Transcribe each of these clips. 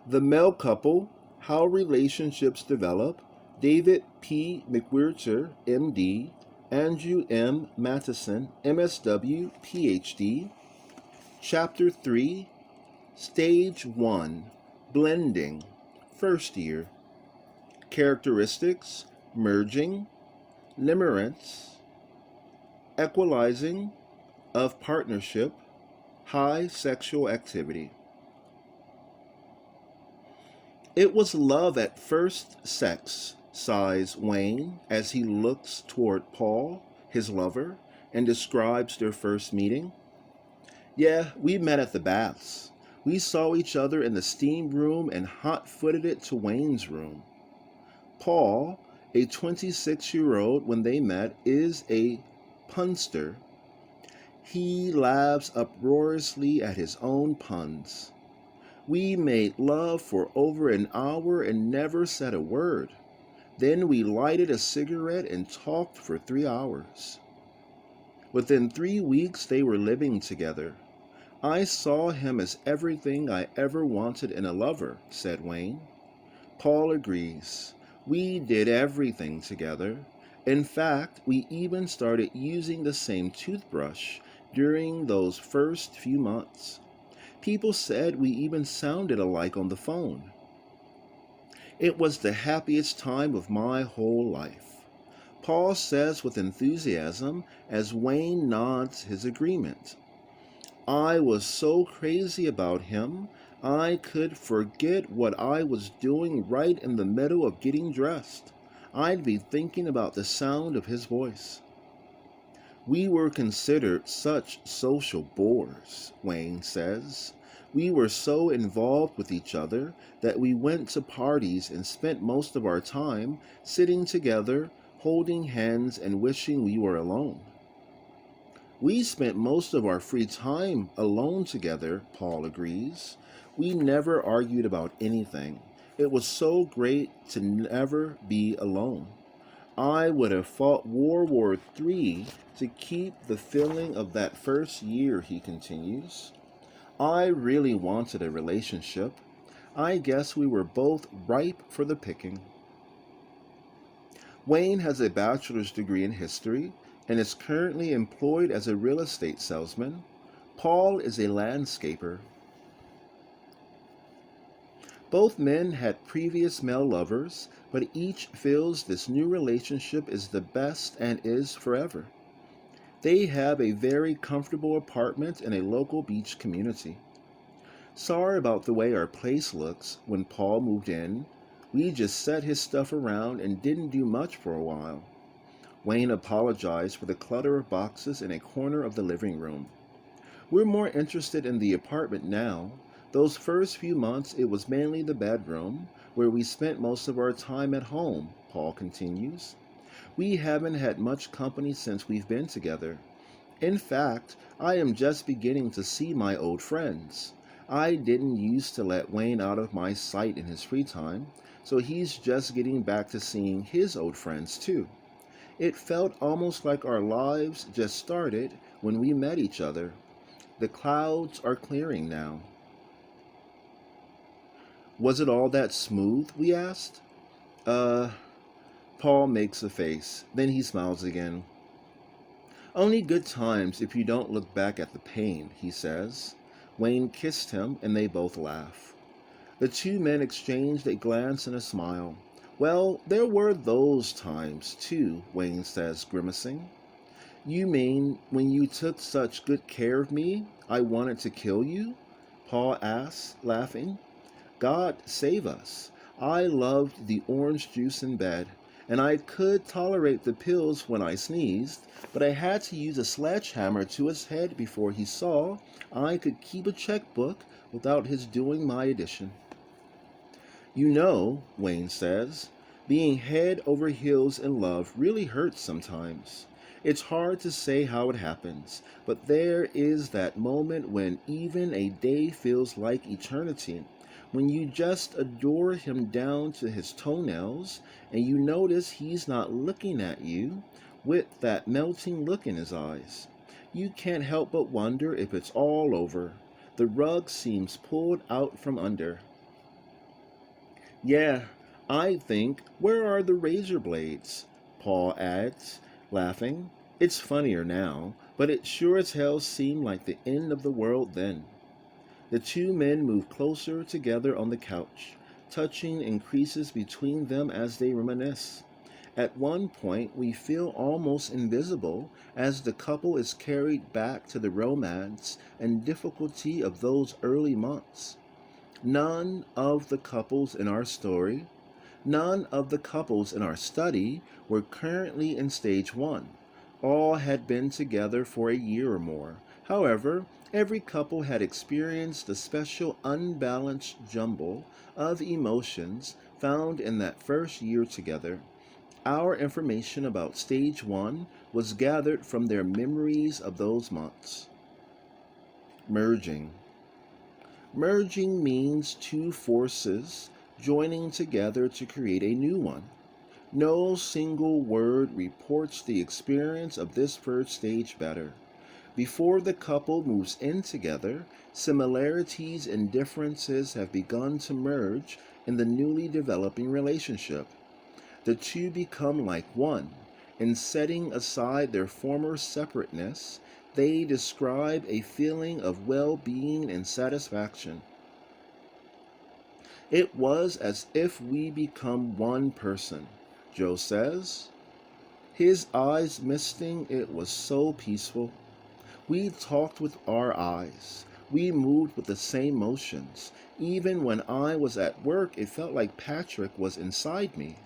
The Male Couple, How Relationships Develop, David P. McWhirter, MD, Andrew M. Mattison, MSW, PhD. Chapter 3, Stage 1, Blending, First Year. Characteristics, Merging, Limerence, Equalizing, of Partnership, High Sexual Activity. It was love at first sex, sighs Wayne as he looks toward Paul, his lover, and describes their first meeting. Yeah, we met at the baths. We saw each other in the steam room and hot-footed it to Wayne's room. Paul, a 26-year-old when they met, is a punster. He laughs uproariously at his own puns. We made love for over an hour and never said a word. Then we lighted a cigarette and talked for 3 hours. Within 3 weeks, they were living together. I saw him as everything I ever wanted in a lover, said Wayne. Paul agrees. We did everything together. In fact, we even started using the same toothbrush during those first few months. People said we even sounded alike on the phone. It was the happiest time of my whole life, Paul says with enthusiasm as Wayne nods his agreement. I was so crazy about him, I could forget what I was doing right in the middle of getting dressed. I'd be thinking about the sound of his voice. We were considered such social bores, Wayne says. We were so involved with each other that we went to parties and spent most of our time sitting together, holding hands and wishing we were alone. We spent most of our free time alone together, Paul agrees. We never argued about anything. It was so great to never be alone. I would have fought World War III to keep the feeling of that first year, he continues. I really wanted a relationship. I guess we were both ripe for the picking. Wayne has a bachelor's degree in history and is currently employed as a real estate salesman. Paul is a landscaper. Both men had previous male lovers, but each feels this new relationship is the best and is forever. They have a very comfortable apartment in a local beach community. Sorry about the way our place looks when Paul moved in. We just set his stuff around and didn't do much for a while. Wayne apologized for the clutter of boxes in a corner of the living room. We're more interested in the apartment now. Those first few months, it was mainly the bedroom, where we spent most of our time at home, Paul continues. We haven't had much company since we've been together. In fact, I am just beginning to see my old friends. I didn't used to let Wayne out of my sight in his free time, so he's just getting back to seeing his old friends too. It felt almost like our lives just started when we met each other. The clouds are clearing now. Was it all that smooth, we asked. Paul makes a face. Then he smiles again. Only good times if you don't look back at the pain, he says. Wayne kissed him, and they both laugh. The two men exchanged a glance and a smile. Well, there were those times, too, Wayne says, grimacing. You mean when you took such good care of me, I wanted to kill you? Paul asks, laughing. God save us. I loved the orange juice in bed, and I could tolerate the pills when I sneezed, but I had to use a sledgehammer to his head before he saw I could keep a checkbook without his doing my addition. You know, Wayne says, being head over heels in love really hurts sometimes. It's hard to say how it happens, but there is that moment when even a day feels like eternity, when you just adore him down to his toenails and you notice he's not looking at you with that melting look in his eyes. You can't help but wonder if it's all over. The rug seems pulled out from under. Yeah, I think, where are the razor blades? Paul adds, laughing. It's funnier now, but it sure as hell seemed like the end of the world then. The two men move closer together on the couch. Touching increases between them as they reminisce. At one point, we feel almost invisible as the couple is carried back to the romance and difficulty of those early months. None of the couples in our story, none of the couples in our study were currently in stage one. All had been together for a year or more. However, every couple had experienced the special unbalanced jumble of emotions found in that first year together. Our information about stage one was gathered from their memories of those months. Merging. Merging means two forces joining together to create a new one. No single word reports the experience of this first stage better. Before the couple moves in together, similarities and differences have begun to merge in the newly developing relationship. The two become like one. In setting aside their former separateness, they describe a feeling of well-being and satisfaction. It was as if we become one person, Joe says. His eyes misting, it was so peaceful. We talked with our eyes. We moved with the same motions. Even when I was at work, it felt like Patrick was inside me.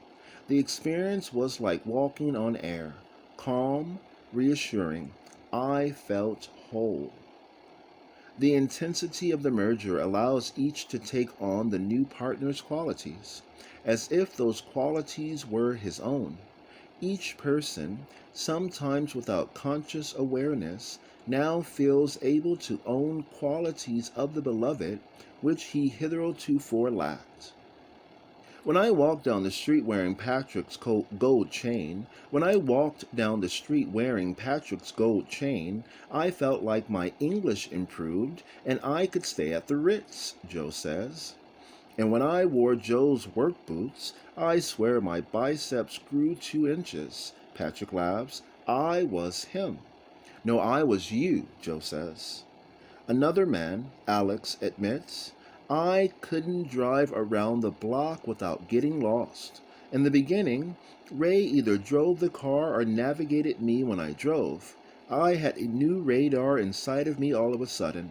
The experience was like walking on air, calm, reassuring. I felt whole. The intensity of the merger allows each to take on the new partner's qualities, as if those qualities were his own. Each person, sometimes without conscious awareness, now feels able to own qualities of the beloved which he hitherto lacked. When I walked down the street wearing Patrick's gold chain, I felt like my English improved and I could stay at the Ritz, Joe says. And when I wore Joe's work boots, I swear my biceps grew 2 inches, Patrick laughs. I was him. No, I was you, Joe says. Another man, Alex, admits, I couldn't drive around the block without getting lost. In the beginning, Ray either drove the car or navigated me when I drove. I had a new radar inside of me all of a sudden.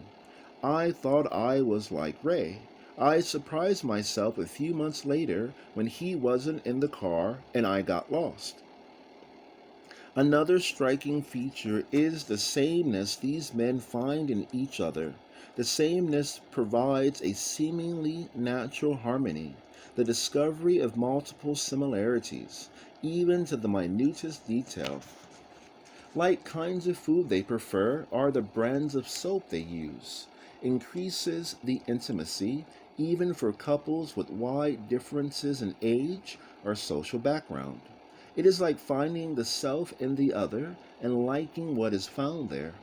I thought I was like Ray. I surprised myself a few months later when he wasn't in the car and I got lost. Another striking feature is the sameness these men find in each other. The sameness provides a seemingly natural harmony, the discovery of multiple similarities, even to the minutest detail. Like kinds of food they prefer or the brands of soap they use, increases the intimacy even for couples with wide differences in age or social background. It is like finding the self in the other and liking what is found there.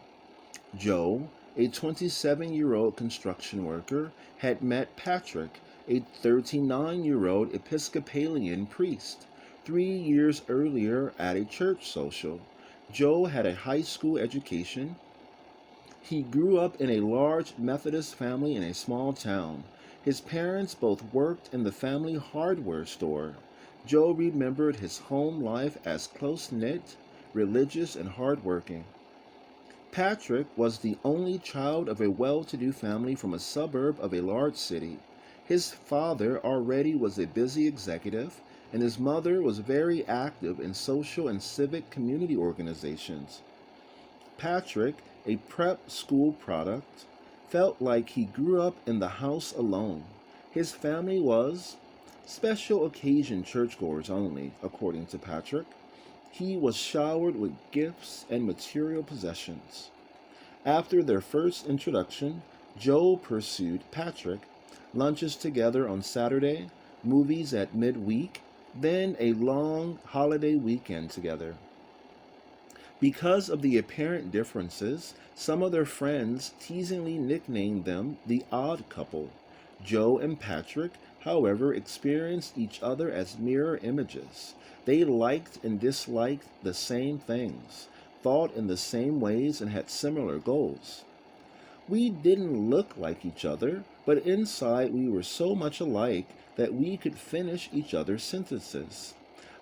Joe, a 27-year-old construction worker, had met Patrick, a 39-year-old Episcopalian priest, 3 years earlier at a church social. Joe had a high school education. He grew up in a large Methodist family in a small town. His parents both worked in the family hardware store. Joe remembered his home life as close-knit, religious, and hardworking. Patrick was the only child of a well-to-do family from a suburb of a large city. His father already was a busy executive, and his mother was very active in social and civic community organizations. Patrick, a prep school product, felt like he grew up in the house alone. His family was special occasion churchgoers only, according to Patrick. He was showered with gifts and material possessions. After their first introduction, Joe pursued Patrick, lunches together on Saturday, movies at midweek, then a long holiday weekend together. Because of the apparent differences, some of their friends teasingly nicknamed them the odd couple. Joe and Patrick however, experienced each other as mirror images. They liked and disliked the same things, thought in the same ways, and had similar goals. We didn't look like each other, but inside we were so much alike that we could finish each other's sentences.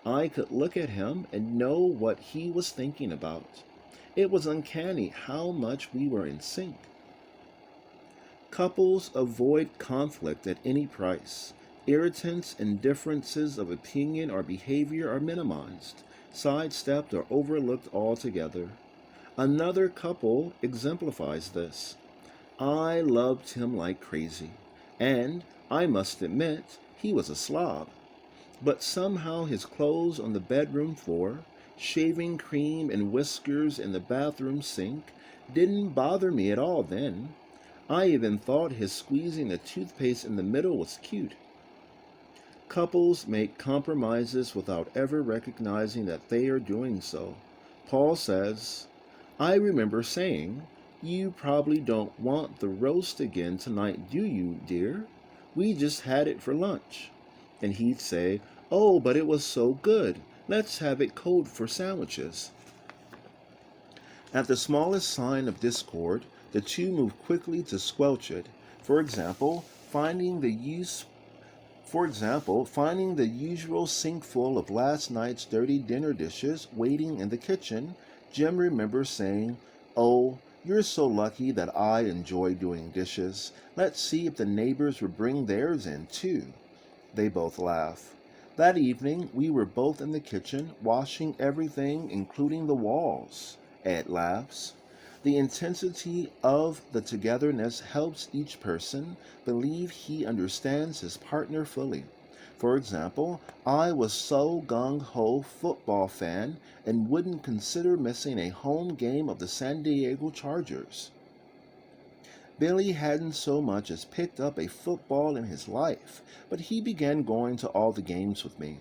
I could look at him and know what he was thinking about. It was uncanny how much we were in sync. Couples avoid conflict at any price. Irritants and differences of opinion or behavior are minimized, sidestepped, or overlooked altogether. Another couple exemplifies this. I loved him like crazy, and, I must admit, he was a slob. But somehow his clothes on the bedroom floor, shaving cream and whiskers in the bathroom sink, didn't bother me at all then. I even thought his squeezing the toothpaste in the middle was cute. Couples make compromises without ever recognizing that they are doing so. Paul says, I remember saying, you probably don't want the roast again tonight, do you, dear? We just had it for lunch. And he'd say, oh, but it was so good. Let's have it cold for sandwiches. At the smallest sign of discord, the two move quickly to squelch it. For example, finding the usual sink full of last night's dirty dinner dishes waiting in the kitchen, Jim remembers saying, oh, you're so lucky that I enjoy doing dishes. Let's see if the neighbors would bring theirs in, too. They both laugh. That evening, we were both in the kitchen, washing everything, including the walls. Ed laughs. The intensity of the togetherness helps each person believe he understands his partner fully. For example, I was so gung-ho football fan and wouldn't consider missing a home game of the San Diego Chargers. Billy hadn't so much as picked up a football in his life, but he began going to all the games with me.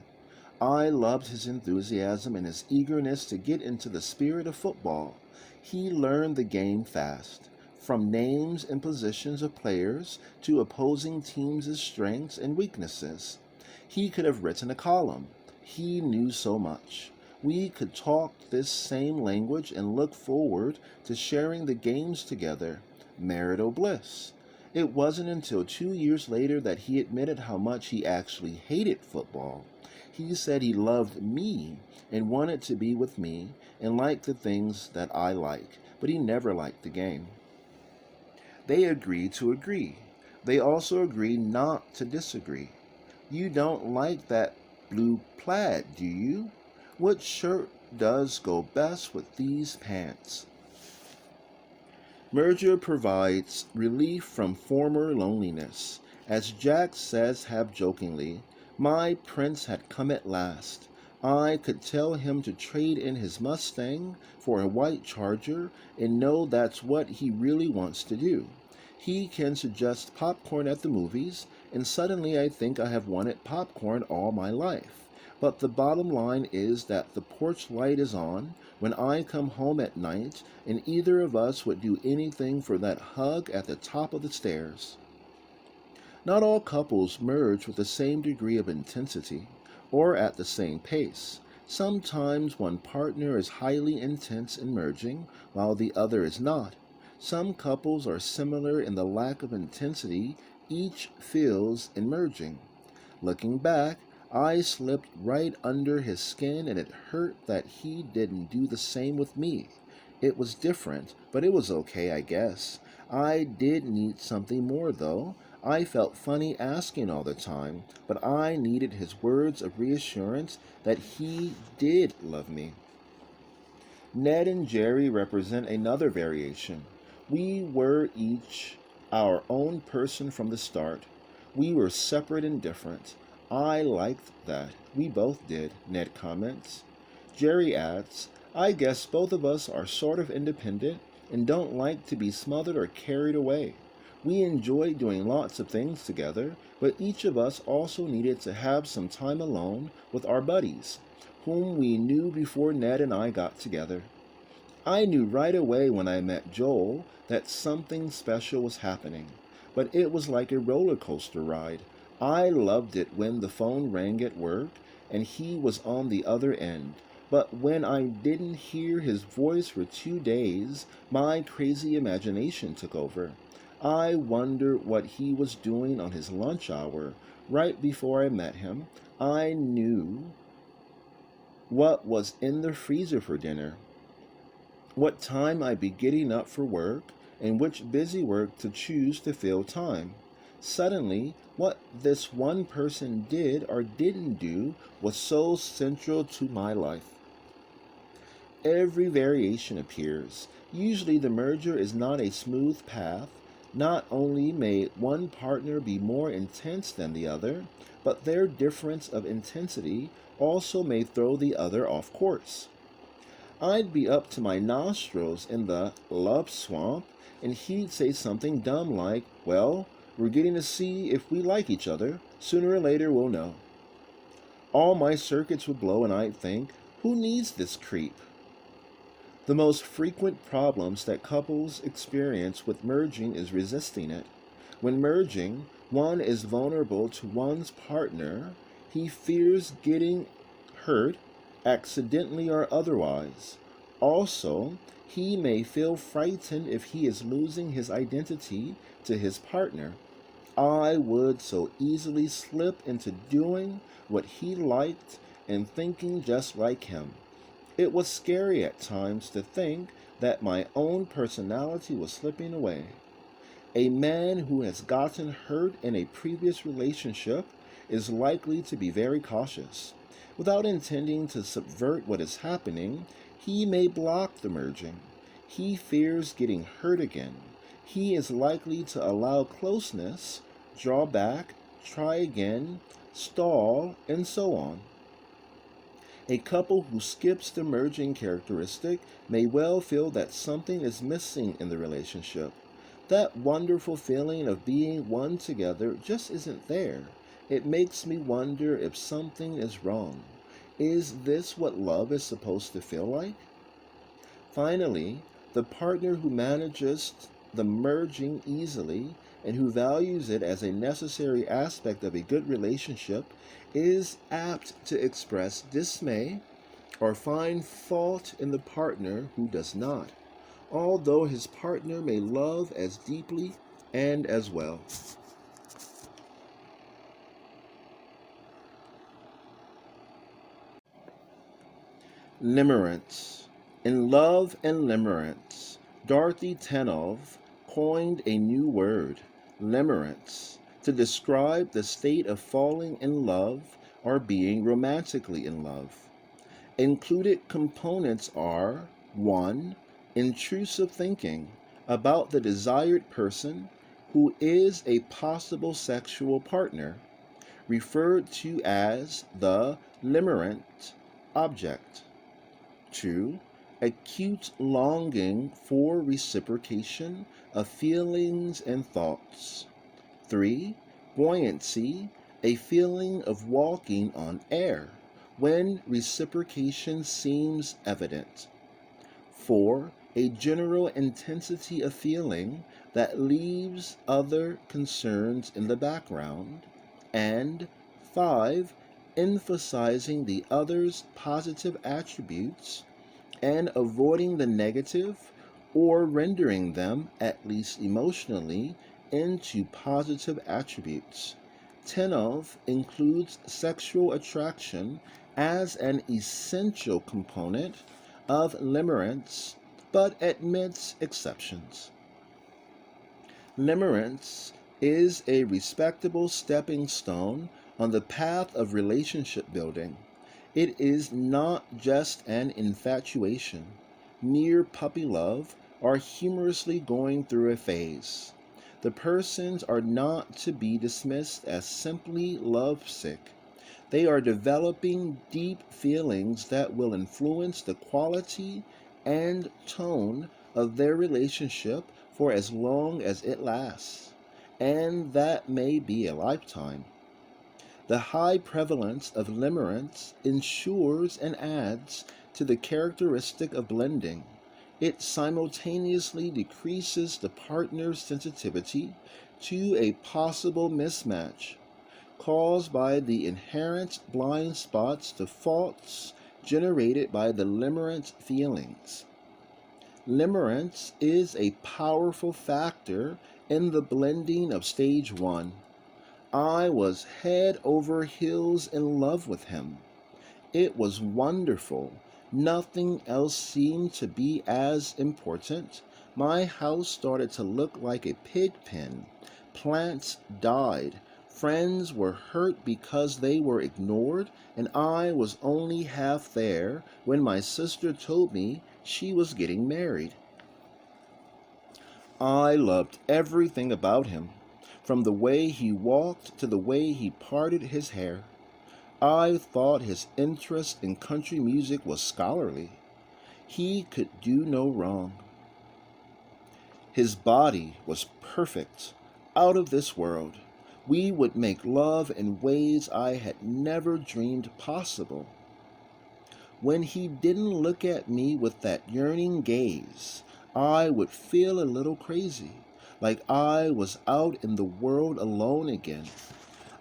I loved his enthusiasm and his eagerness to get into the spirit of football. He learned the game fast, from names and positions of players to opposing teams' strengths and weaknesses. He could have written a column. He knew so much. We could talk this same language and look forward to sharing the games together. Marital bliss. It wasn't until 2 years later that he admitted how much he actually hated football. He said he loved me and wanted to be with me and liked the things that I like, but he never liked the game. They agreed to agree. They also agreed not to disagree. You don't like that blue plaid, do you? What shirt does go best with these pants? Merger provides relief from former loneliness. As Jack says half-jokingly, my prince had come at last. I could tell him to trade in his Mustang for a white Charger and know that's what he really wants to do. He can suggest popcorn at the movies, and suddenly I think I have wanted popcorn all my life. But the bottom line is that the porch light is on when I come home at night, and either of us would do anything for that hug at the top of the stairs. Not all couples merge with the same degree of intensity, or at the same pace. Sometimes one partner is highly intense in merging, while the other is not. Some couples are similar in the lack of intensity each feels in merging. Looking back, I slipped right under his skin, and it hurt that he didn't do the same with me. It was different, but it was okay, I guess. I did need something more, though. I felt funny asking all the time, but I needed his words of reassurance that he did love me. Ned and Jerry represent another variation. We were each our own person from the start. We were separate and different. I liked that. We both did, Ned comments. Jerry adds, I guess both of us are sort of independent and don't like to be smothered or carried away. We enjoy doing lots of things together, but each of us also needed to have some time alone with our buddies, whom we knew before Ned and I got together. I knew right away when I met Joel that something special was happening, but it was like a roller coaster ride. I loved it when the phone rang at work and he was on the other end. But when I didn't hear his voice for 2 days, my crazy imagination took over. I wondered what he was doing on his lunch hour. Right before I met him, I knew what was in the freezer for dinner, what time I'd be getting up for work, and which busy work to choose to fill time. Suddenly, what this one person did or didn't do was so central to my life. Every variation appears. Usually the merger is not a smooth path. Not only may one partner be more intense than the other, but their difference of intensity also may throw the other off course. I'd be up to my nostrils in the love swamp, and he'd say something dumb like, "Well, we're getting to see if we like each other. Sooner or later we'll know." All my circuits would blow, and I'd think, who needs this creep? The most frequent problems that couples experience with merging is resisting it. When merging, one is vulnerable to one's partner. He fears getting hurt, accidentally or otherwise. Also, he may feel frightened if he is losing his identity to his partner. I would so easily slip into doing what he liked and thinking just like him. It was scary at times to think that my own personality was slipping away. A man who has gotten hurt in a previous relationship is likely to be very cautious. Without intending to subvert what is happening, he may block the merging. He fears getting hurt again. He is likely to allow closeness, draw back, try again, stall, and so on. A couple who skips the merging characteristic may well feel that something is missing in the relationship. That wonderful feeling of being one together just isn't there. It makes me wonder if something is wrong. Is this what love is supposed to feel like? Finally, the partner who manages the merging easily and who values it as a necessary aspect of a good relationship is apt to express dismay or find fault in the partner who does not, although his partner may love as deeply and as well. Limerence. In Love and Limerence, Dorothy Tennov coined a new word, limerence, to describe the state of falling in love or being romantically in love. Included components are 1. Intrusive thinking about the desired person who is a possible sexual partner, referred to as the limerent object. 2. Acute longing for reciprocation of feelings and thoughts. 3. Buoyancy, a feeling of walking on air when reciprocation seems evident. 4. A general intensity of feeling that leaves other concerns in the background. And 5. Emphasizing the other's positive attributes and avoiding the negative or rendering them, at least emotionally, into positive attributes. Tennov includes sexual attraction as an essential component of limerence, but admits exceptions. Limerence is a respectable stepping stone on the path of relationship building. It is not just an infatuation, mere puppy love, or humorously going through a phase. The persons are not to be dismissed as simply lovesick. They are developing deep feelings that will influence the quality and tone of their relationship for as long as it lasts, and that may be a lifetime. The high prevalence of limerence ensures and adds to the characteristic of blending. It simultaneously decreases the partner's sensitivity to a possible mismatch. caused by the inherent blind spots to faults generated by the limerent feelings. Limerence is a powerful factor in the blending of stage 1. I was head over heels in love with him. It was wonderful. Nothing else seemed to be as important. My house started to look like a pig pen. Plants died. Friends were hurt because they were ignored, and I was only half there when my sister told me she was getting married. I loved everything about him, from the way he walked to the way he parted his hair. I thought his interest in country music was scholarly. He could do no wrong. His body was perfect, out of this world. We would make love in ways I had never dreamed possible. When he didn't look at me with that yearning gaze, I would feel a little crazy, like I was out in the world alone again.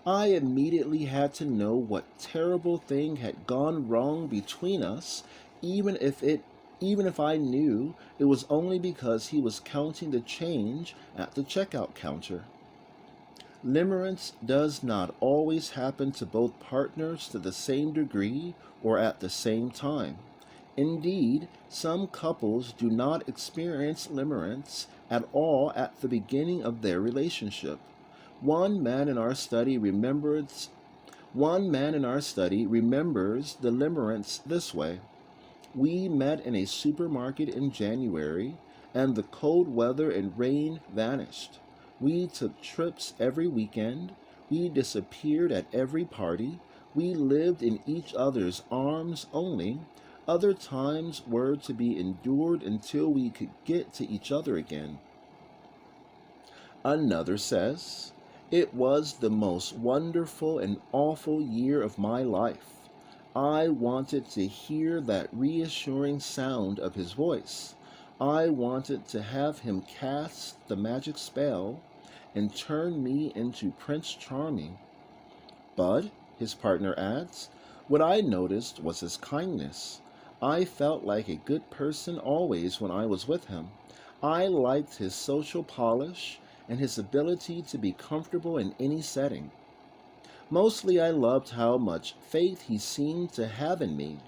I immediately had to know what terrible thing had gone wrong between us, even if I knew it was only because he was counting the change at the checkout counter. Limerence does not always happen to both partners to the same degree or at the same time. Indeed, some couples do not experience limerence at all at the beginning of their relationship. One man in our study remembers the limerence this way. We met in a supermarket in January, and the cold weather and rain vanished. We took trips every weekend. We disappeared at every party. We lived in each other's arms only. Other times were to be endured until we could get to each other again. Another says, "It was the most wonderful and awful year of my life. I wanted to hear that reassuring sound of his voice. I wanted to have him cast the magic spell and turn me into Prince Charming." But, his partner adds, what I noticed was his kindness. I felt like a good person always when I was with him. I liked his social polish and his ability to be comfortable in any setting. Mostly I loved how much faith he seemed to have in me.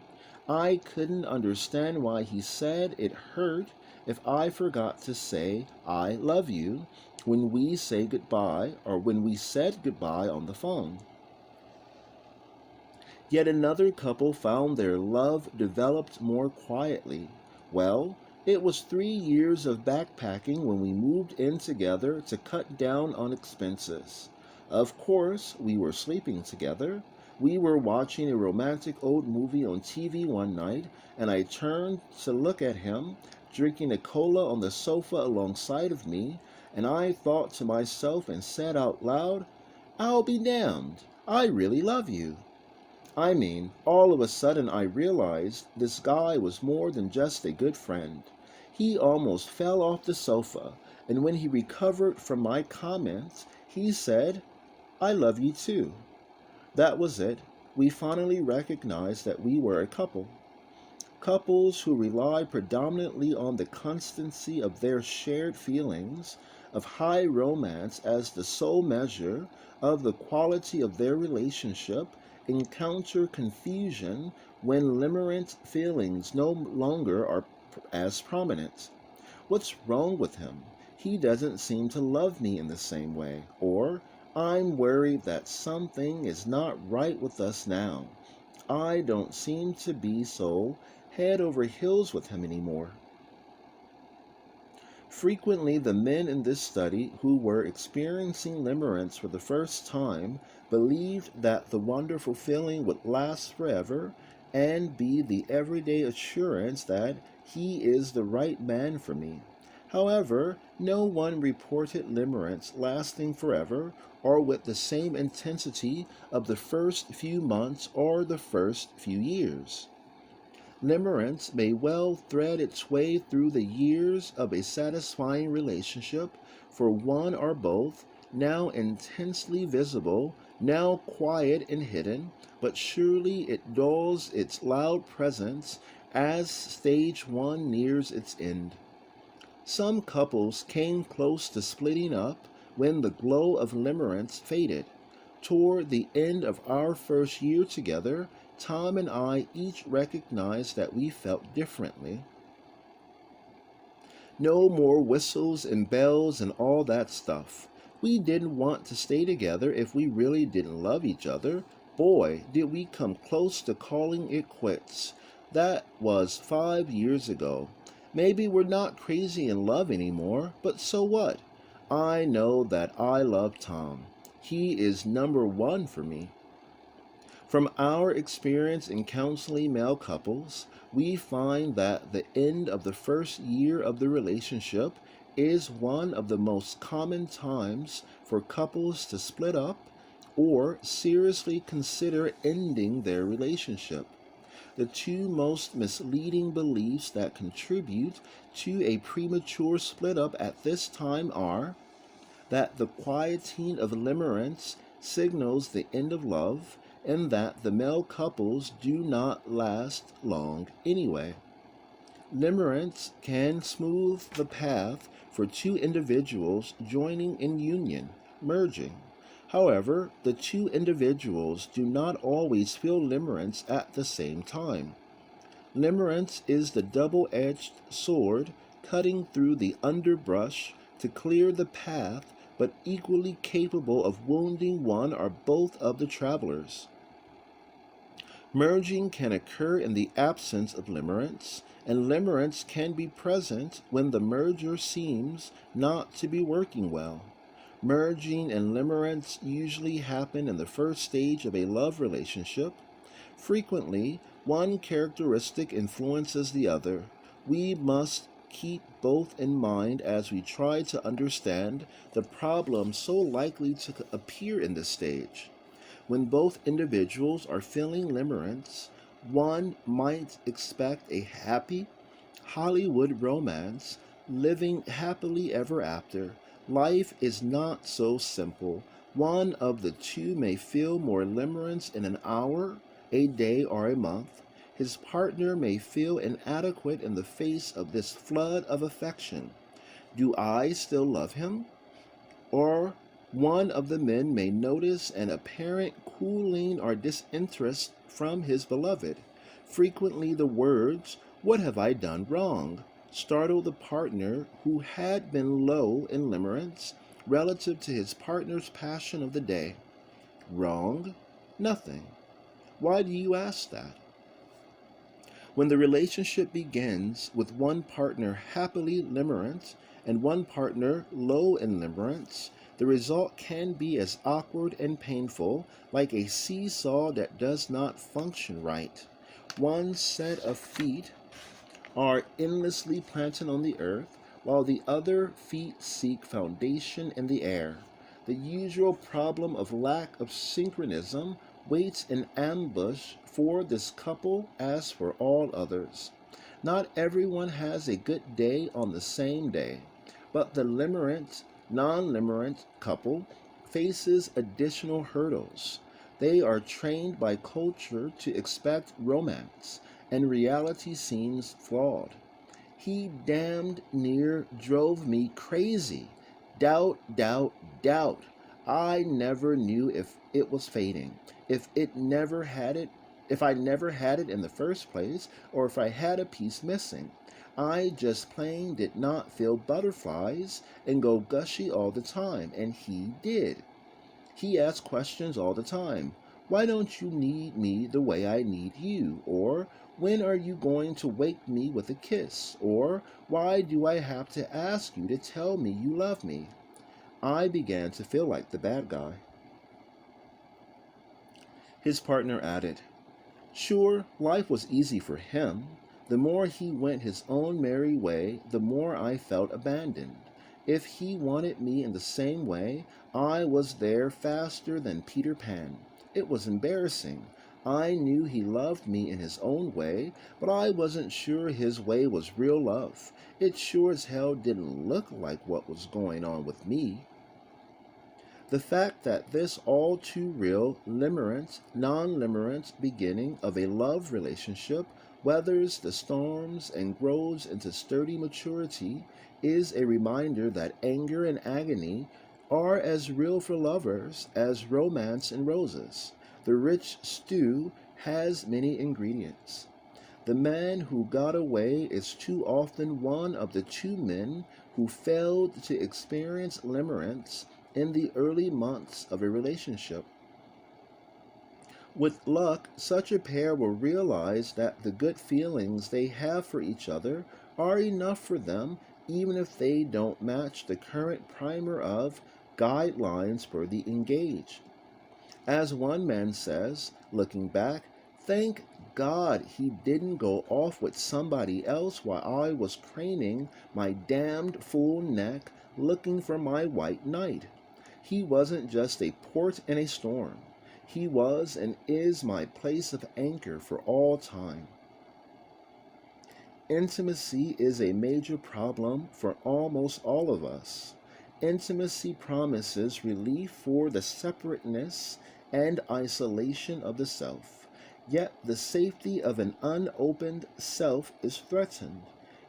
I couldn't understand why he said it hurt if I forgot to say "I love you" when we say goodbye or when we said goodbye on the phone. Yet another couple found their love developed more quietly. Well, it was 3 years of backpacking when we moved in together to cut down on expenses. Of course, we were sleeping together. We were watching a romantic old movie on TV one night, and I turned to look at him, drinking a cola on the sofa alongside of me, and I thought to myself and said out loud, "I'll be damned, I really love you." I mean, all of a sudden I realized this guy was more than just a good friend. He almost fell off the sofa, and when he recovered from my comments, he said, "I love you too." That was it. We finally recognized that we were a couple. Couples who rely predominantly on the constancy of their shared feelings, of high romance as the sole measure of the quality of their relationship, encounter confusion when limerent feelings no longer are as prominent. What's wrong with him? He doesn't seem to love me in the same way. Or, I'm worried that something is not right with us now. I don't seem to be so head over heels with him anymore. Frequently, the men in this study who were experiencing limerence for the first time believed that the wonderful feeling would last forever and be the everyday assurance that he is the right man for me. However, no one reported limerence lasting forever or with the same intensity of the first few months or the first few years. Limerence may well thread its way through the years of a satisfying relationship for one or both, now intensely visible, now quiet and hidden, but surely it dulls its loud presence as stage one nears its end. Some couples came close to splitting up when the glow of limerence faded. Toward the end of our first year together, Tom and I each recognized that we felt differently. No more whistles and bells and all that stuff. We didn't want to stay together if we really didn't love each other. Boy, did we come close to calling it quits. That was 5 years ago. Maybe we're not crazy in love anymore, but so what? I know that I love Tom. He is number one for me. From our experience in counseling male couples, we find that the end of the first year of the relationship is one of the most common times for couples to split up or seriously consider ending their relationship. The two most misleading beliefs that contribute to a premature split up at this time are that the quieting of limerence signals the end of love, and that the male couples do not last long anyway. Limerence can smooth the path for two individuals joining in union, merging. However, the two individuals do not always feel limerence at the same time. Limerence is the double-edged sword cutting through the underbrush to clear the path, but equally capable of wounding one or both of the travelers. Merging can occur in the absence of limerence, and limerence can be present when the merger seems not to be working well. Merging and limerence usually happen in the first stage of a love relationship. Frequently, one characteristic influences the other. We must keep both in mind as we try to understand the problem so likely to appear in this stage. When both individuals are feeling limerence, one might expect a happy Hollywood romance, living happily ever after. Life is not so simple. One of the two may feel more limerence in an hour, a day, or a month. His partner may feel inadequate in the face of this flood of affection. Do I still love him? Or one of the men may notice an apparent cooling or disinterest from his beloved. Frequently the words, "What have I done wrong?" startle the partner who had been low in limerence relative to his partner's passion of the day. Wrong? Nothing. Why do you ask that? When the relationship begins with one partner happily limerent and one partner low in limerence, the result can be as awkward and painful, like a seesaw that does not function right. One set of feet are endlessly planted on the earth, while the other feet seek foundation in the air. The usual problem of lack of synchronism waits in ambush for this couple as for all others. Not everyone has a good day on the same day, but the limerent, non-limerent couple faces additional hurdles. They are trained by culture to expect romance, and reality seems flawed. He damned near drove me crazy. Doubt, doubt, doubt. I never knew if it was fading, if I never had it in the first place, or if I had a piece missing. I just plain did not feel butterflies and go gushy all the time, and he did. He asked questions all the time. Why don't you need me the way I need you? Or, when are you going to wake me with a kiss? Or, why do I have to ask you to tell me you love me? I began to feel like the bad guy. His partner added, "Sure, life was easy for him. The more he went his own merry way, the more I felt abandoned. If he wanted me in the same way, I was there faster than Peter Pan. It was embarrassing. I knew he loved me in his own way, but I wasn't sure his way was real love. It sure as hell didn't look like what was going on with me." The fact that this all too real limerent, non-limerent beginning of a love relationship weathers the storms and grows into sturdy maturity is a reminder that anger and agony are as real for lovers as romance and roses. The rich stew has many ingredients. The man who got away is too often one of the two men who failed to experience limerence in the early months of a relationship. With luck, such a pair will realize that the good feelings they have for each other are enough for them even if they don't match the current primer of guidelines for the engaged. As one man says, looking back, thank God he didn't go off with somebody else while I was craning my damned fool neck looking for my white knight. He wasn't just a port in a storm. He was and is my place of anchor for all time. Intimacy is a major problem for almost all of us. Intimacy promises relief for the separateness and isolation of the self, yet the safety of an unopened self is threatened.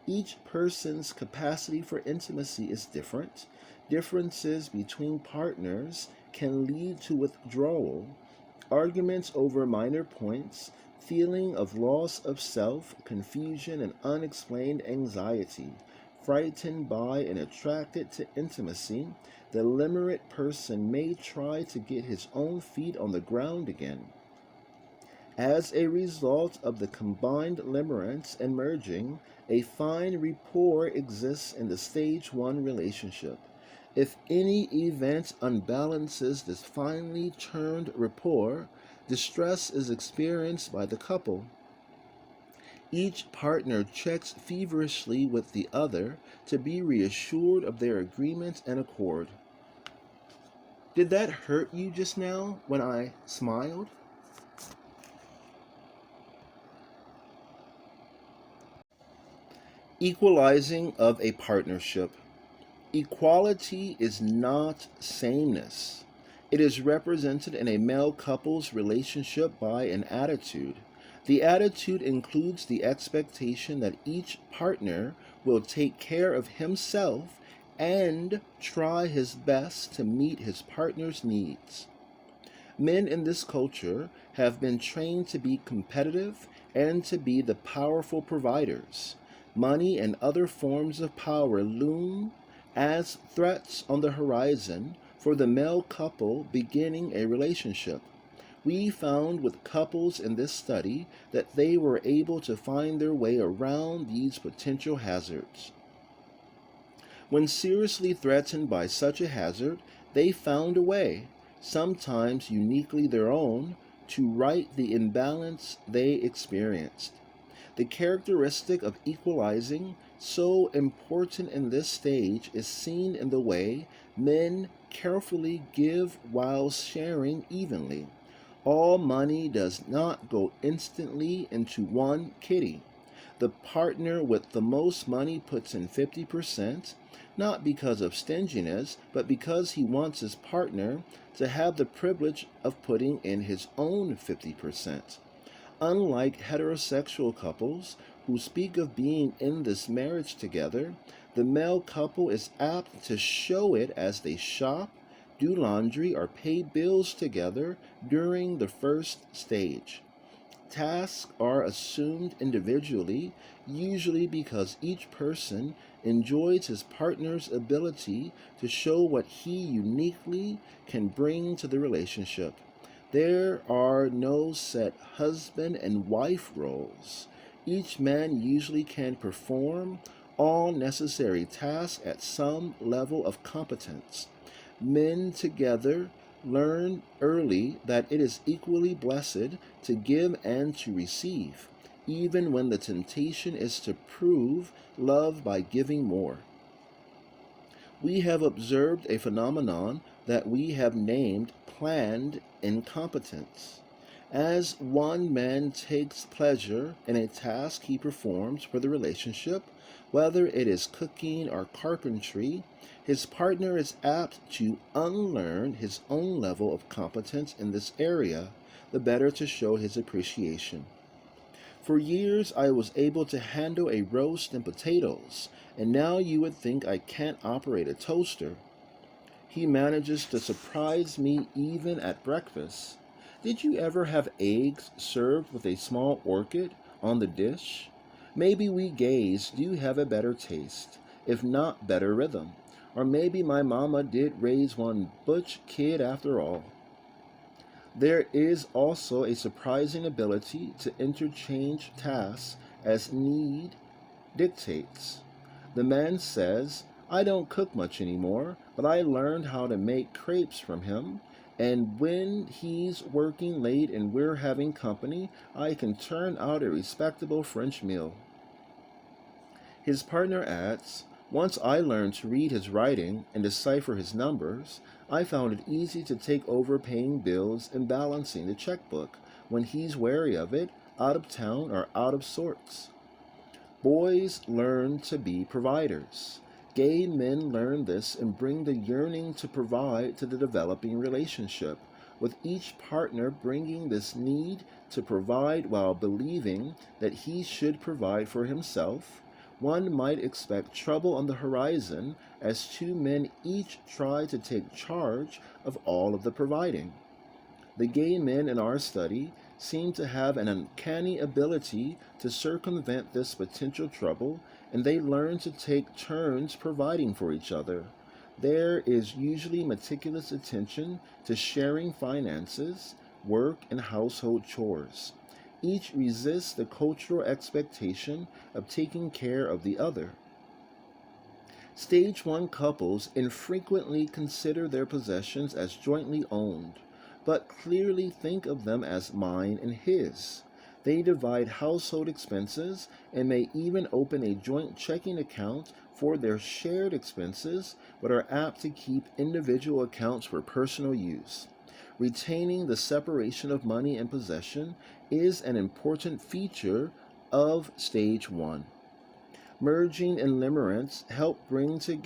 Each person's capacity for intimacy is different. Differences between partners can lead to withdrawal, arguments over minor points, feeling of loss of self, confusion, and unexplained anxiety. Frightened by and attracted to intimacy, the limerent person may try to get his own feet on the ground again. As a result of the combined limerence and merging, a fine rapport exists in the stage 1 relationship. If any event unbalances this finely turned rapport, distress is experienced by the couple. Each partner checks feverishly with the other to be reassured of their agreement and accord. Did that hurt you just now when I smiled? Equalizing of a partnership. Equality is not sameness. It is represented in a male couple's relationship by an attitude. The attitude includes the expectation that each partner will take care of himself and try his best to meet his partner's needs. Men in this culture have been trained to be competitive and to be the powerful providers. Money and other forms of power loom as threats on the horizon for the male couple beginning a relationship. We found with couples in this study that they were able to find their way around these potential hazards. When seriously threatened by such a hazard, they found a way, sometimes uniquely their own, to right the imbalance they experienced. The characteristic of equalizing, so important in this stage, is seen in the way men carefully give while sharing evenly. All money does not go instantly into one kitty. The partner with the most money puts in 50%, not because of stinginess, but because he wants his partner to have the privilege of putting in his own 50%. Unlike heterosexual couples who speak of being in this marriage together, the male couple is apt to show it as they shop, do laundry, or pay bills together during the first stage. Tasks are assumed individually, usually because each person enjoys his partner's ability to show what he uniquely can bring to the relationship. There are no set husband and wife roles. Each man usually can perform all necessary tasks at some level of competence. Men together learn early that it is equally blessed to give and to receive, even when the temptation is to prove love by giving more. We have observed a phenomenon that we have named planned incompetence. As one man takes pleasure in a task he performs for the relationship, whether it is cooking or carpentry, his partner is apt to unlearn his own level of competence in this area, the better to show his appreciation. For years I was able to handle a roast and potatoes, and now you would think I can't operate a toaster. He manages to surprise me even at breakfast. Did you ever have eggs served with a small orchid on the dish? Maybe we gays do have a better taste, if not better rhythm. Or maybe my mama did raise one butch kid after all. There is also a surprising ability to interchange tasks as need dictates. The man says, I don't cook much anymore, but I learned how to make crepes from him, and when he's working late and we're having company, I can turn out a respectable French meal. His partner adds, once I learned to read his writing and decipher his numbers, I found it easy to take over paying bills and balancing the checkbook when he's wary of it, out of town or out of sorts. Boys learn to be providers. Gay men learn this and bring the yearning to provide to the developing relationship, with each partner bringing this need to provide while believing that he should provide for himself. One might expect trouble on the horizon as two men each try to take charge of all of the providing. The gay men in our study seem to have an uncanny ability to circumvent this potential trouble, and they learn to take turns providing for each other. There is usually meticulous attention to sharing finances, work, and household chores. Each resists the cultural expectation of taking care of the other. Stage 1 couples infrequently consider their possessions as jointly owned, but clearly think of them as mine and his. They divide household expenses and may even open a joint checking account for their shared expenses, but are apt to keep individual accounts for personal use. Retaining the separation of money and possession is an important feature of Stage 1. Merging and limerence help bring two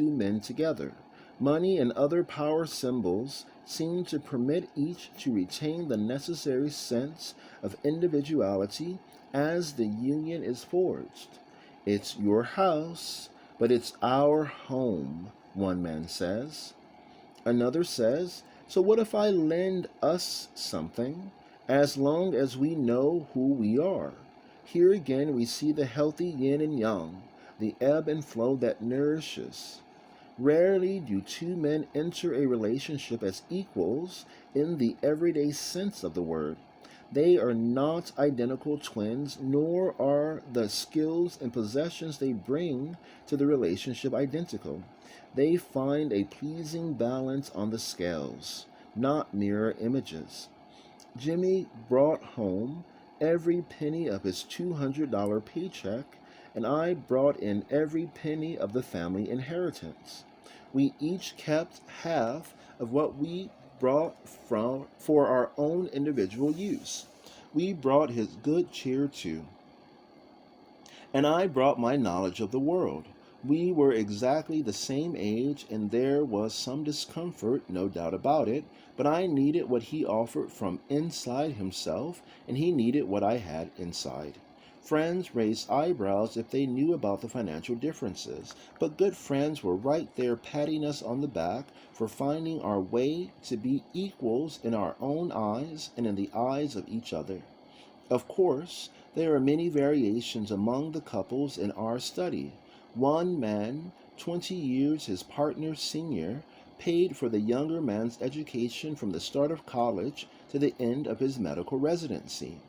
men together. Money and other power symbols seem to permit each to retain the necessary sense of individuality as the union is forged. It's your house, but it's our home, one man says. Another says, so what if I lend us something, as long as we know who we are? Here again we see the healthy yin and yang, the ebb and flow that nourishes. Rarely do two men enter a relationship as equals in the everyday sense of the word. They are not identical twins, nor are the skills and possessions they bring to the relationship identical. They find a pleasing balance on the scales, not mirror images. Jimmy brought home every penny of his $200 paycheck, and I brought in every penny of the family inheritance. We each kept half of what we brought for our own individual use. We brought his good cheer too, and I brought my knowledge of the world. We were exactly the same age, and there was some discomfort, no doubt about it, but I needed what he offered from inside himself, and he needed what I had inside. Friends raised eyebrows if they knew about the financial differences, but good friends were right there patting us on the back for finding our way to be equals in our own eyes and in the eyes of each other. Of course, there are many variations among the couples in our study. One man, 20 years his partner's senior, paid for the younger man's education from the start of college to the end of his medical residency.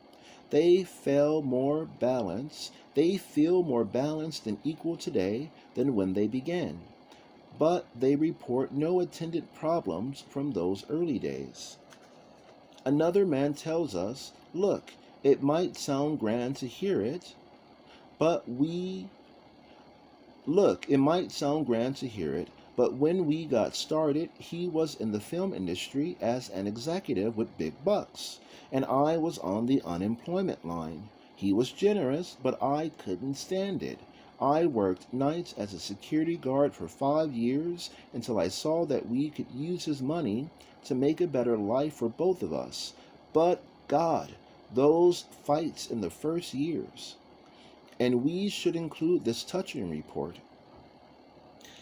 They feel more balanced and equal today than when they began, but they report no attendant problems from those early days. Another man tells us, look, it might sound grand to hear it, but But when we got started, he was in the film industry as an executive with big bucks, and I was on the unemployment line. He was generous, but I couldn't stand it. I worked nights as a security guard for 5 years until I saw that we could use his money to make a better life for both of us. But God, those fights in the first years. And we should include this touching report.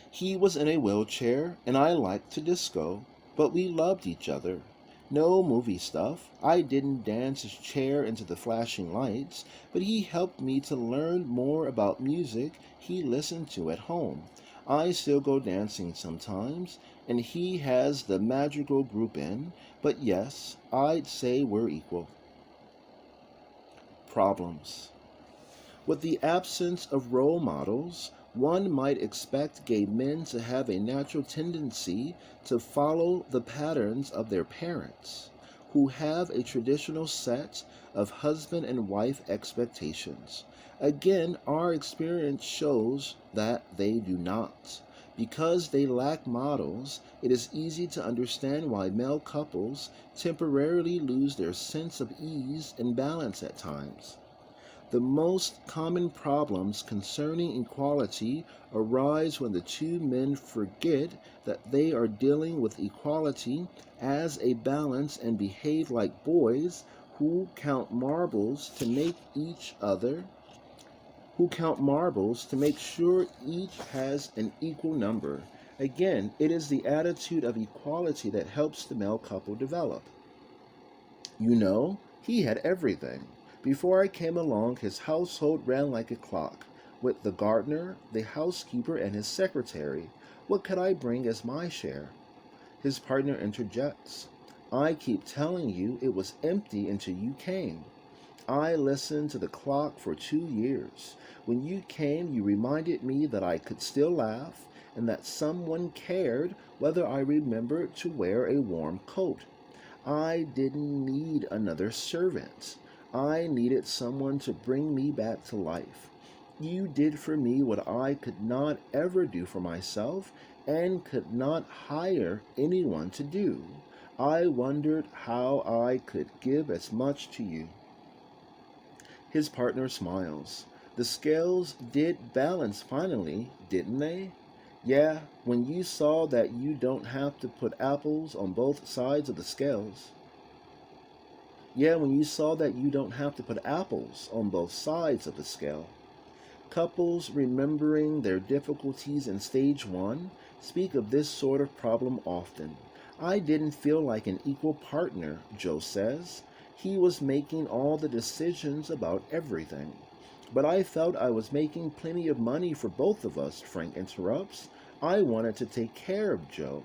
He was in a wheelchair, and I liked to disco, but we loved each other. No movie stuff. I didn't dance his chair into the flashing lights, but he helped me to learn more about music he listened to at home. I still go dancing sometimes, and he has the madrigal group in, but yes, I'd say we're equal. Problems. With the absence of role models, one might expect gay men to have a natural tendency to follow the patterns of their parents, who have a traditional set of husband and wife expectations. Again, our experience shows that they do not. Because they lack models, it is easy to understand why male couples temporarily lose their sense of ease and balance at times. The most common problems concerning equality arise when the two men forget that they are dealing with equality as a balance and behave like boys who count marbles to make sure each has an equal number. Again, it is the attitude of equality that helps the male couple develop. He had everything. Before I came along, his household ran like a clock, with the gardener, the housekeeper, and his secretary. What could I bring as my share? His partner interjects. I keep telling you it was empty until you came. I listened to the clock for 2 years. When you came, you reminded me that I could still laugh and that someone cared whether I remembered to wear a warm coat. I didn't need another servant. I needed someone to bring me back to life. You did for me what I could not ever do for myself and could not hire anyone to do. I wondered how I could give as much to you. His partner smiles. The scales did balance finally, didn't they? Yeah, when you saw that you don't have to put apples on both sides of the scales. Couples remembering their difficulties in stage 1 speak of this sort of problem often. I didn't feel like an equal partner, Joe says. He was making all the decisions about everything. But I felt I was making plenty of money for both of us, Frank interrupts. I wanted to take care of Joe.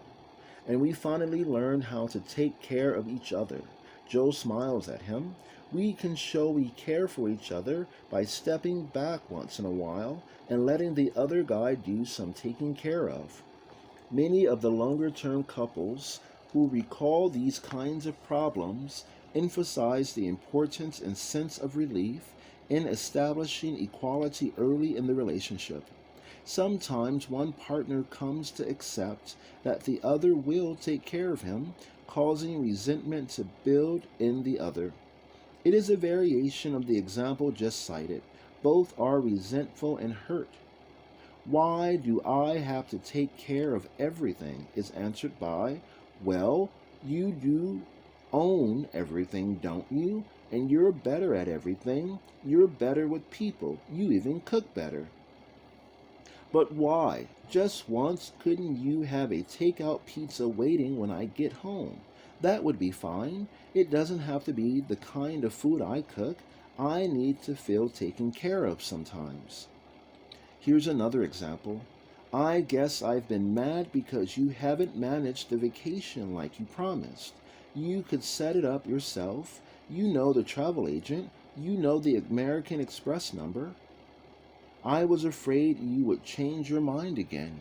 And we finally learned how to take care of each other. Joe smiles at him. We can show we care for each other by stepping back once in a while and letting the other guy do some taking care of. Many of the longer-term couples who recall these kinds of problems emphasize the importance and sense of relief in establishing equality early in the relationship. Sometimes one partner comes to accept that the other will take care of him, causing resentment to build in the other. It is a variation of the example just cited. Both are resentful and hurt. Why do I have to take care of everything is answered by, well, you do own everything, don't you? And you're better at everything. You're better with people. You even cook better. But why? Just once, couldn't you have a takeout pizza waiting when I get home? That would be fine. It doesn't have to be the kind of food I cook. I need to feel taken care of sometimes. Here's another example. I guess I've been mad because you haven't managed the vacation like you promised. You could set it up yourself. You know the travel agent. You know the American Express number. I was afraid you would change your mind again.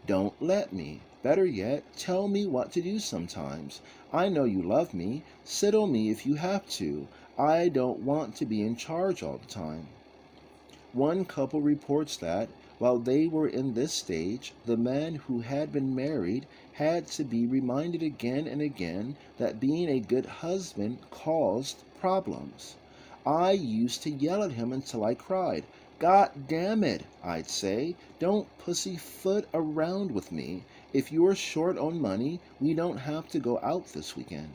Don't let me. Better yet, tell me what to do sometimes. I know you love me. Sit on me if you have to. I don't want to be in charge all the time. One couple reports that While they were in this stage, the man who had been married had to be reminded again and again that being a good husband caused problems. I used to yell at him until I cried. God damn it, I'd say. Don't pussyfoot around with me. If you're short on money, we don't have to go out this weekend.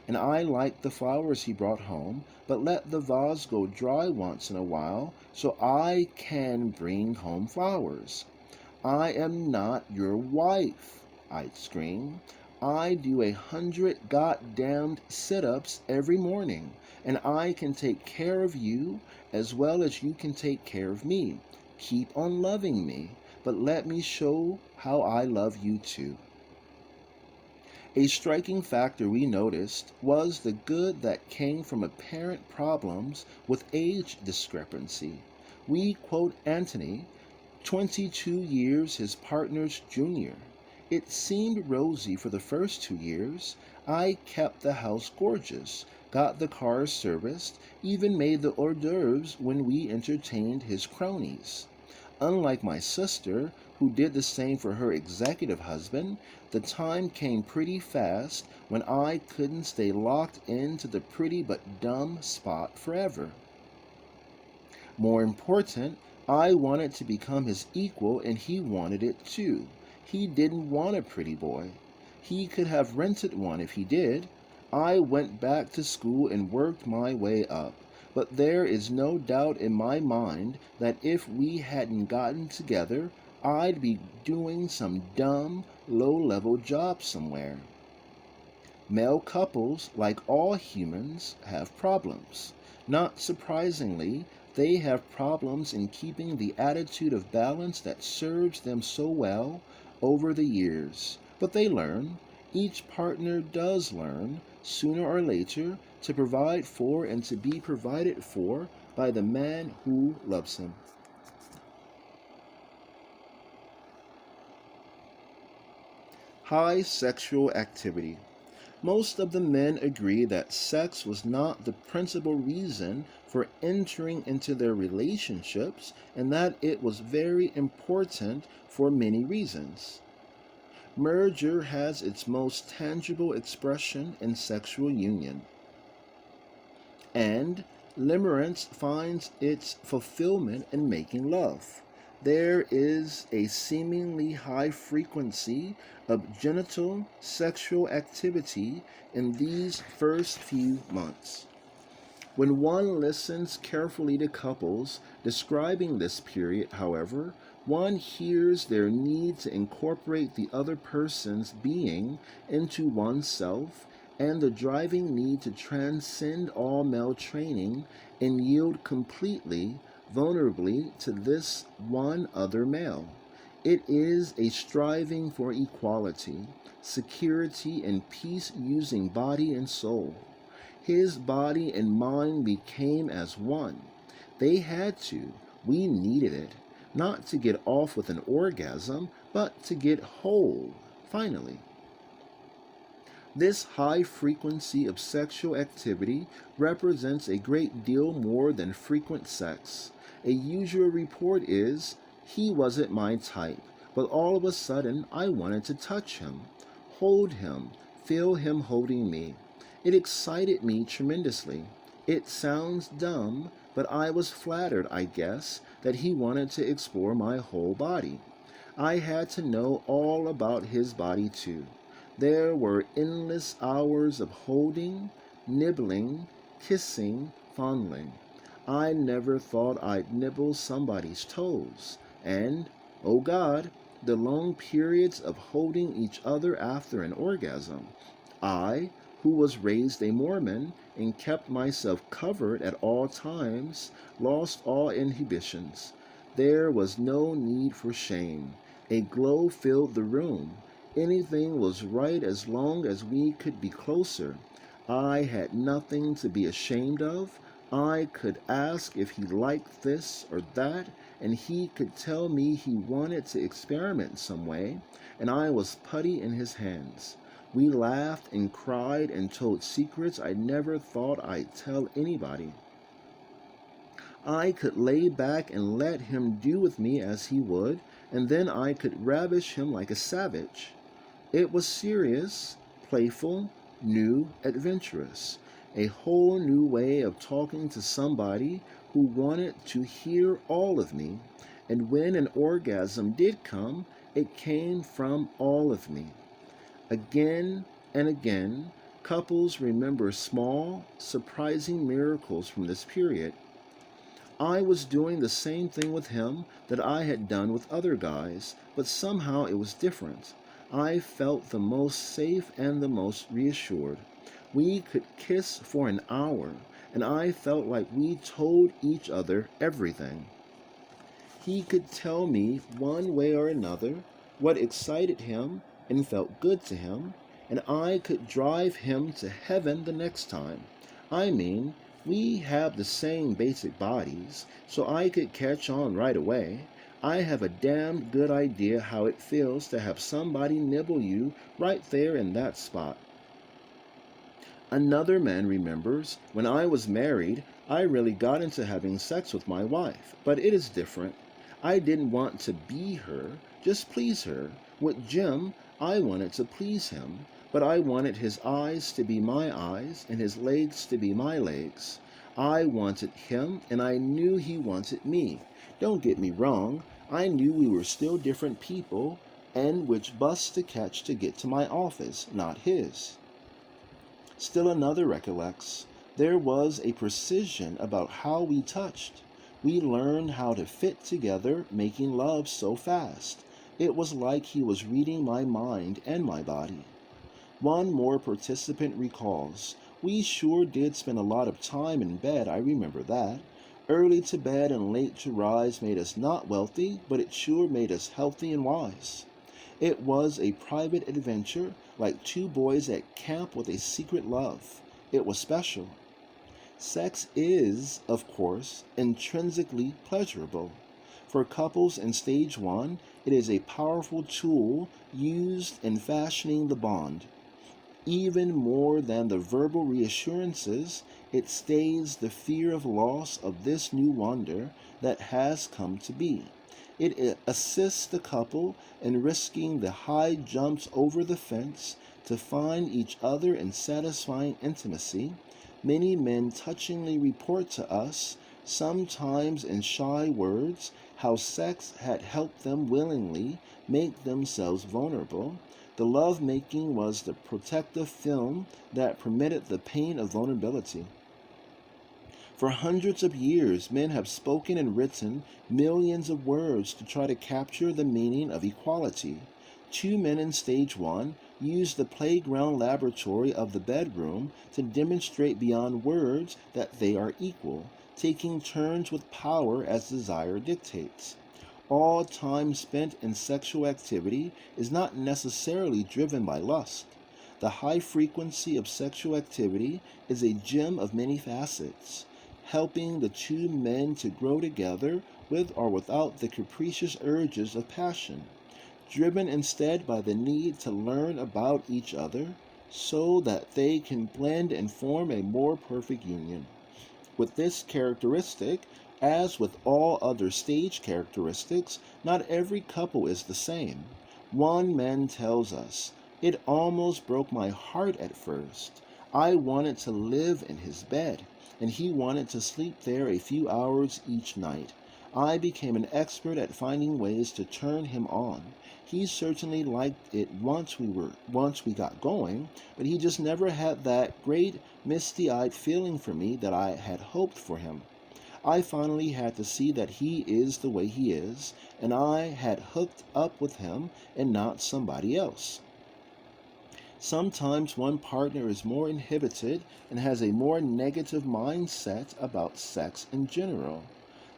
And I liked the flowers he brought home, but let the vase go dry once in a while so I can bring home flowers. I am not your wife, I'd scream. I do 100 goddamned sit-ups every morning, and I can take care of you as well as you can take care of me. Keep on loving me, but let me show how I love you too. A striking factor we noticed was the good that came from apparent problems with age discrepancy. We quote Anthony, 22 years his partner's junior. It seemed rosy for the first 2 years. I kept the house gorgeous, got the cars serviced, even made the hors d'oeuvres when we entertained his cronies. Unlike my sister, who did the same for her executive husband, the time came pretty fast when I couldn't stay locked into the pretty but dumb spot forever. More important, I wanted to become his equal and he wanted it too. He didn't want a pretty boy. He could have rented one if he did. I went back to school and worked my way up. But there is no doubt in my mind that if we hadn't gotten together, I'd be doing some dumb, low-level job somewhere. Male couples, like all humans, have problems. Not surprisingly, they have problems in keeping the attitude of balance that serves them so well over the years. But they learn. Each partner does learn, sooner or later, to provide for and to be provided for by the man who loves him. High sexual activity. Most of the men agree that sex was not the principal reason for entering into their relationships and that it was very important for many reasons. Merger has its most tangible expression in sexual union, and limerence finds its fulfillment in making love. There is a seemingly high frequency of genital sexual activity in these first few months. When one listens carefully to couples describing this period, however, one hears their need to incorporate the other person's being into oneself and the driving need to transcend all male training and yield completely, vulnerably to this one other male. It is a striving for equality, security, and peace using body and soul. His body and mind became as one. They had to. We needed it. Not to get off with an orgasm, but to get whole, finally. This high frequency of sexual activity represents a great deal more than frequent sex. A usual report is, he wasn't my type, but all of a sudden I wanted to touch him, hold him, feel him holding me. It excited me tremendously. It sounds dumb, but I was flattered, I guess, that he wanted to explore my whole body. I had to know all about his body too. There were endless hours of holding, nibbling, kissing, fondling. I never thought I'd nibble somebody's toes. And, oh God, the long periods of holding each other after an orgasm. I, who was raised a Mormon and kept myself covered at all times, lost all inhibitions. There was no need for shame. A glow filled the room. Anything was right as long as we could be closer. I had nothing to be ashamed of. I could ask if he liked this or that, and he could tell me he wanted to experiment some way, and I was putty in his hands. We laughed and cried and told secrets I never thought I'd tell anybody. I could lay back and let him do with me as he would, and then I could ravish him like a savage. It was serious, playful, new, adventurous, a whole new way of talking to somebody who wanted to hear all of me, and when an orgasm did come, it came from all of me. Again and again, couples remember small, surprising miracles from this period. I was doing the same thing with him that I had done with other guys, but somehow it was different. I felt the most safe and the most reassured. We could kiss for an hour, and I felt like we told each other everything. He could tell me one way or another what excited him and felt good to him, and I could drive him to heaven the next time. I mean, we have the same basic bodies, so I could catch on right away. I have a damned good idea how it feels to have somebody nibble you right there in that spot. Another man remembers, when I was married, I really got into having sex with my wife, but it is different. I didn't want to be her, just please her. With Jim, I wanted to please him, but I wanted his eyes to be my eyes and his legs to be my legs. I wanted him, and I knew he wanted me. Don't get me wrong, I knew we were still different people, and which bus to catch to get to my office, not his. Still another recollects, there was a precision about how we touched. We learned how to fit together, making love so fast. It was like he was reading my mind and my body. One more participant recalls, we sure did spend a lot of time in bed, I remember that. Early to bed and late to rise made us not wealthy, but it sure made us healthy and wise. It was a private adventure, like two boys at camp with a secret love. It was special. Sex is, of course, intrinsically pleasurable. For couples in stage 1, it is a powerful tool used in fashioning the bond. Even more than the verbal reassurances, it stays the fear of loss of this new wonder that has come to be. It assists the couple in risking the high jumps over the fence to find each other in satisfying intimacy. Many men touchingly report to us, sometimes in shy words, how sex had helped them willingly make themselves vulnerable. The love-making was the protective film that permitted the pain of vulnerability. For hundreds of years, men have spoken and written millions of words to try to capture the meaning of equality. Two men in stage 1 used the playground laboratory of the bedroom to demonstrate beyond words that they are equal, taking turns with power as desire dictates. All time spent in sexual activity is not necessarily driven by lust. The high frequency of sexual activity is a gem of many facets, helping the two men to grow together with or without the capricious urges of passion, driven instead by the need to learn about each other so that they can blend and form a more perfect union. With this characteristic, as with all other stage characteristics, not every couple is the same. One man tells us, "It almost broke my heart at first. I wanted to live in his bed, and he wanted to sleep there a few hours each night. I became an expert at finding ways to turn him on. He certainly liked it once we got going, but he just never had that great misty-eyed feeling for me that I had hoped for him. I finally had to see that he is the way he is, and I had hooked up with him and not somebody else." Sometimes one partner is more inhibited and has a more negative mindset about sex in general.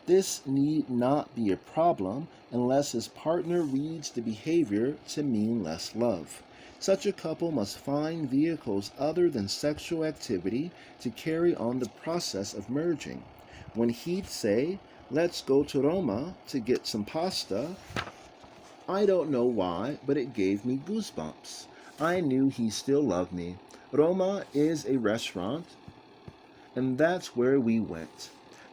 This need not be a problem unless his partner reads the behavior to mean less love. Such a couple must find vehicles other than sexual activity to carry on the process of merging. When he'd say, "Let's go to Roma to get some pasta," I don't know why, but it gave me goosebumps. I knew he still loved me. Roma is a restaurant, and that's where we went.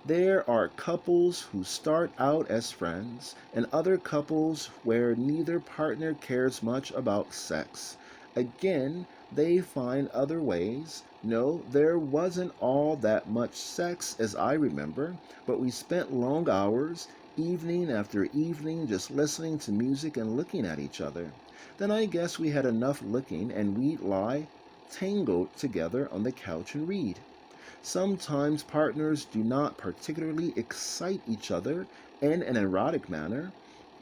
There are couples who start out as friends, and other couples where neither partner cares much about sex. Again, they find other ways. No, there wasn't all that much sex as I remember, but we spent long hours, evening after evening, just listening to music and looking at each other. Then I guess we had enough looking, and we'd lie tangled together on the couch and read. Sometimes partners do not particularly excite each other in an erotic manner.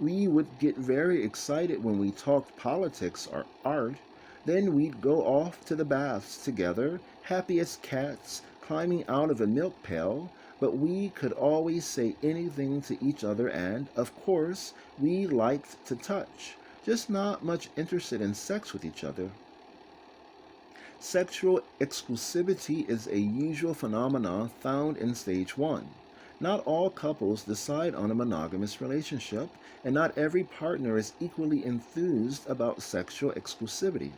We would get very excited when we talked politics or art. Then we'd go off to the baths together, happy as cats, climbing out of a milk pail. But we could always say anything to each other, and, of course, we liked to touch, just not much interested in sex with each other. Sexual exclusivity is a usual phenomenon found in stage 1. Not all couples decide on a monogamous relationship, and not every partner is equally enthused about sexual exclusivity.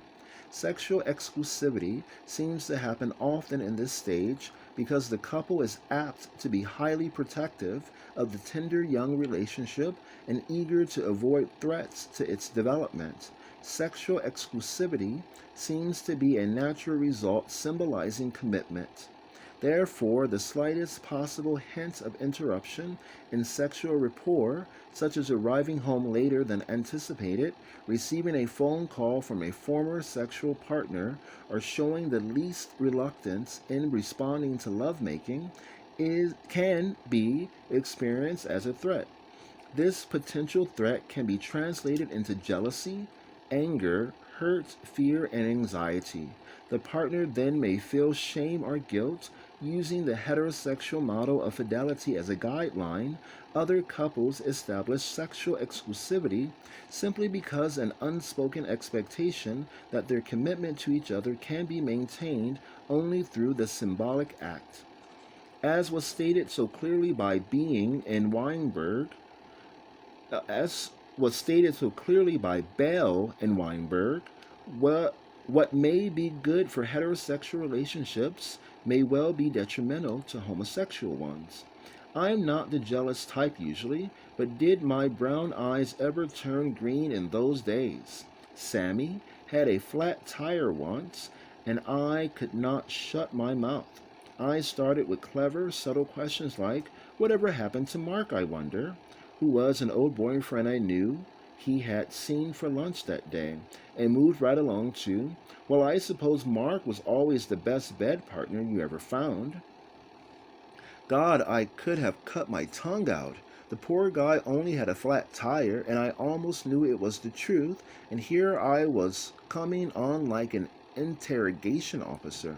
Sexual exclusivity seems to happen often in this stage because the couple is apt to be highly protective of the tender young relationship and eager to avoid threats to its development. Sexual exclusivity seems to be a natural result symbolizing commitment. Therefore, the slightest possible hint of interruption in sexual rapport, such as arriving home later than anticipated, receiving a phone call from a former sexual partner, or showing the least reluctance in responding to lovemaking, can be experienced as a threat. This potential threat can be translated into jealousy, anger, hurt, fear, and anxiety. The partner then may feel shame or guilt. Using the heterosexual model of fidelity as a guideline, other couples establish sexual exclusivity simply because an unspoken expectation that their commitment to each other can be maintained only through the symbolic act. As was stated so clearly by Bell and Weinberg, what may be good for heterosexual relationships may well be detrimental to homosexual ones. I'm not the jealous type usually, but did my brown eyes ever turn green in those days? Sammy had a flat tire once, and I could not shut my mouth. I started with clever, subtle questions like, "Whatever happened to Mark, I wonder?" who was an old boyfriend I knew he had seen for lunch that day, and moved right along to, "Well, I suppose Mark was always the best bed partner you ever found." God, I could have cut my tongue out. The poor guy only had a flat tire, and I almost knew it was the truth, and here I was coming on like an interrogation officer.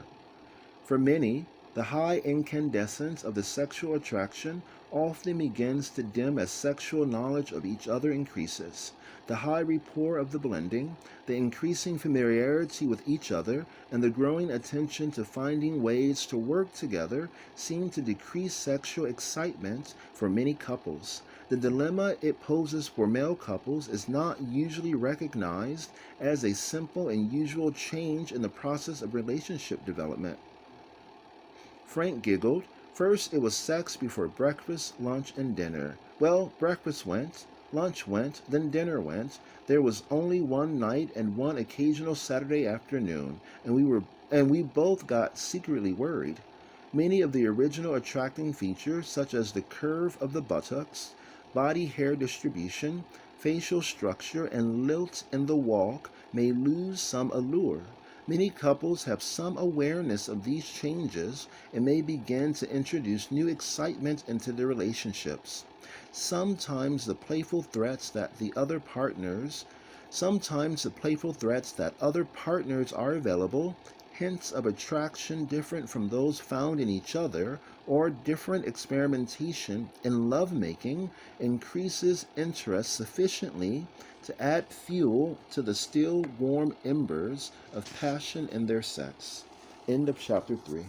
For many, the high incandescence of the sexual attraction often begins to dim as sexual knowledge of each other increases. The high rapport of the blending, the increasing familiarity with each other, and the growing attention to finding ways to work together seem to decrease sexual excitement for many couples. The dilemma it poses for male couples is not usually recognized as a simple and usual change in the process of relationship development. Frank giggled. First it was sex before breakfast, lunch, and dinner. Well, breakfast went, lunch went, then dinner went. There was only one night and one occasional Saturday afternoon, and we both got secretly worried. Many of the original attracting features, such as the curve of the buttocks, body hair distribution, facial structure, and lilt in the walk, may lose some allure. Many couples have some awareness of these changes and may begin to introduce new excitement into their relationships. Sometimes the playful threats that other partners are available, hints of attraction different from those found in each other, or different experimentation in lovemaking increases interest sufficiently to add fuel to the still warm embers of passion in their sex. End of chapter 3.